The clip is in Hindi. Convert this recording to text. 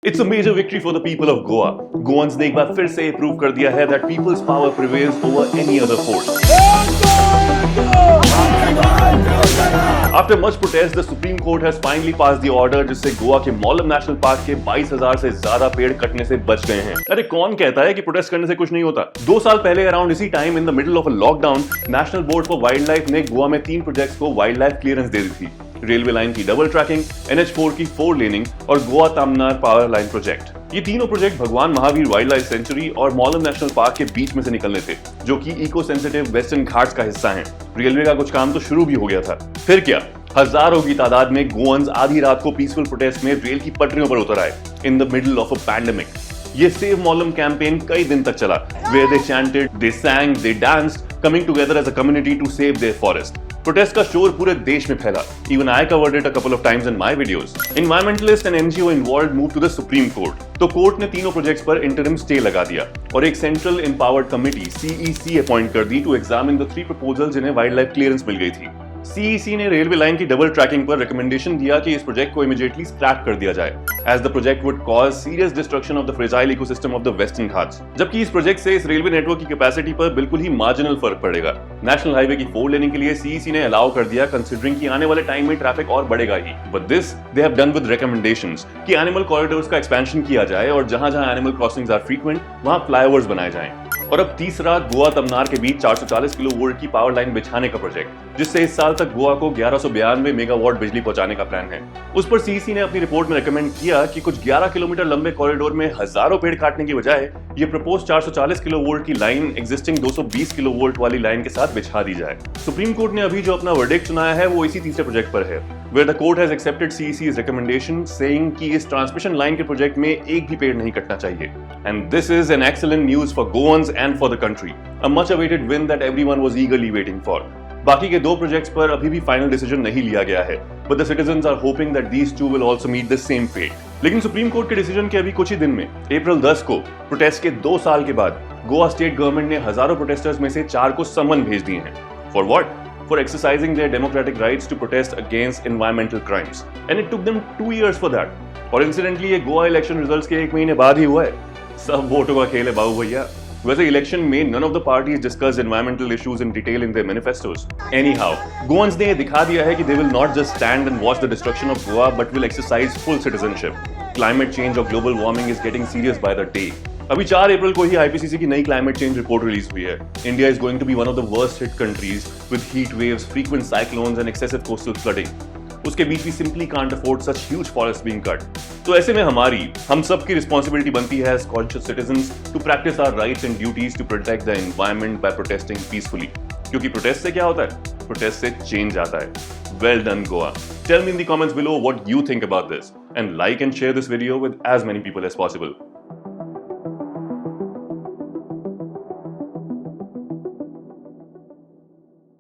It's a major victory for the people of Goa. Goans ने एक बार फिर से प्रूव कर दिया है that people's power prevails over any other force. After much protest, the Supreme Court has finally passed the order जिससे गोवा के मॉलम नेशनल पार्क के 22,000 से ज्यादा पेड़ कटने से बच गए हैं। अरे कौन कहता है कि प्रोटेस्ट करने से कुछ नहीं होता? 2 साल पहले अराउंड इसी time in the middle of a lockdown national board for wild life ने गोवा में 3 प्रोजेक्ट्स को वाइल्ड लाइफ क्लियरेंस दे दी थी। रेलवे लाइन की डबल ट्रैकिंग, NH4 की 4 लेनिंग और Goa Tamnar power line project. ये तीनों प्रोजेक्ट भगवान महावीर वाइल्ड लाइफ सेंचुरी और मॉलम नेशनल पार्क के बीच में से निकलने थे, जो कि इको सेंसिटिव वेस्टर्न घाट्स का हिस्सा हैं। रेलवे का कुछ काम तो शुरू भी हो गया था। फिर क्या, हजारों की तादाद में गोवंस आधी रात को पीसफुल प्रोटेस्ट में रेल की पटरियों पर उतर आए in the middle of a pandemic. ये सेव मॉलम कैंपेन कई दिन तक चला, where they chanted, they sang, they danced, coming together as a community to save their forest. Protest का शोर पूरे देश में फैला। Even I covered it a couple of times in my videos. Environmentalists and NGO involved moved to the Supreme Court. तो कोर्ट ने तीनों प्रोजेक्ट्स पर इंटरिम स्टे लगा दिया और एक central empowered committee CEC appoint कर दी टू एग्जामिन द 3 प्रपोजल्स जिन्हें वाइल्ड लाइफ क्लियरेंस मिल गई थी। CEC ने रेलवे लाइन की डबल ट्रैकिंग पर रिकमेंडेशन दिया कि इस प्रोजेक्ट को इमीडिएटली स्क्रैप कर दिया जाए, as the project would cause serious destruction of the fragile ecosystem of the Western Ghats। जबकि इस प्रोजेक्ट से इस रेलवे नेटवर्क की कैपेसिटी पर बिल्कुल ही मार्जिनल फर्क पड़ेगा। नेशनल हाईवे की 4 लेनिंग के लिए CEC ने अलाउ कर दिया, कंसीडरिंग कि आने वाले टाइम में ट्रैफिक और बढ़ेगा ही। But this they have done with recommendations कि एनिमल कॉरिडोर्स का एक्सपेंशन किया जाए और जहां-जहां एनिमल क्रॉसिंग्स आर फ्रीक्वेंट वहां फ्लाईओवर्स बनाए जाएं। और अब तीसरा, गोवा तमनार के बीच 440 किलोवोल्ट की पावर लाइन बिछाने का प्रोजेक्ट, जिससे इस साल तक गोवा को 1192 मेगावाट बिजली पहुंचाने का प्लान है। उस पर CEC ने अपनी रिपोर्ट में रिकमेंड किया कि कुछ 11 किलोमीटर लंबे कॉरिडोर में हजारों पेड़ काटने की बजाय ये प्रपोज 440 किलोवोल्ट की लाइन एग्जिस्टिंग 220 किलोवोल्ट वाली लाइन के साथ बिछा दी जाए। सुप्रीम कोर्ट ने अभी जो अपना वर्डिक्ट सुनाया है वो इसी तीसरे प्रोजेक्ट पर है, where the court has accepted CEC's recommendation, saying कि इस ट्रांसमिशन लाइन के प्रोजेक्ट में एक भी पेड़ नहीं कटना चाहिए। And this is an excellent news for Goans and for the country, a much awaited win that everyone was eagerly waiting for. बाकी के 2 प्रोजेक्ट्स पर अभी भी फाइनल डिसीजन नहीं लिया गया है, but the citizens are hoping that these two will also meet the same fate. लेकिन सुप्रीम कोर्ट के डिसीजन के अभी कुछ ही दिन में, अप्रैल 10 को, प्रोटेस्ट के 2 साल के बाद, गोवा स्टेट गवर्नमेंट ने हजारों प्रोटेस्टर्स में से 4 को समन भेज दिए हैं। For what? For exercising their democratic rights to protest against environmental crimes. And it took them 2 years for that. और इंसिडेंटली ये गोवा इलेक्शन रिजल्ट्स के 1 महीने बाद ही हुआ है। सब वोटों का खेल है बाबू भैया। वैसे इलेक्शन में none of the parties discussed environmental issues in detail in their manifestos. Anyhow, Goans ने ये दिखा दिया है कि they will not just stand and watch the destruction of Goa, but will exercise full citizenship. Climate change or global warming is getting serious by the day. अभी 4 अप्रैल को ही IPCC की नई क्लाइमेट चेंज रिपोर्ट रिलीज हुई है। India is going to be one of the worst hit countries with heat waves, frequent cyclones and excessive coastal flooding. उसके बीच भी simply can't afford such huge forest being cut. तो ऐसे में हम सब की रिस्पांसिबिलिटी बनती है as conscious citizens to practice our rights and duties to protect the environment by protesting peacefully. क्योंकि प्रोटेस्ट से क्या होता है? प्रोटेस्ट से चेंज आता है। Well done, Goa. Tell me in the comments below what you think about this, and like and share this video with as many people as possible.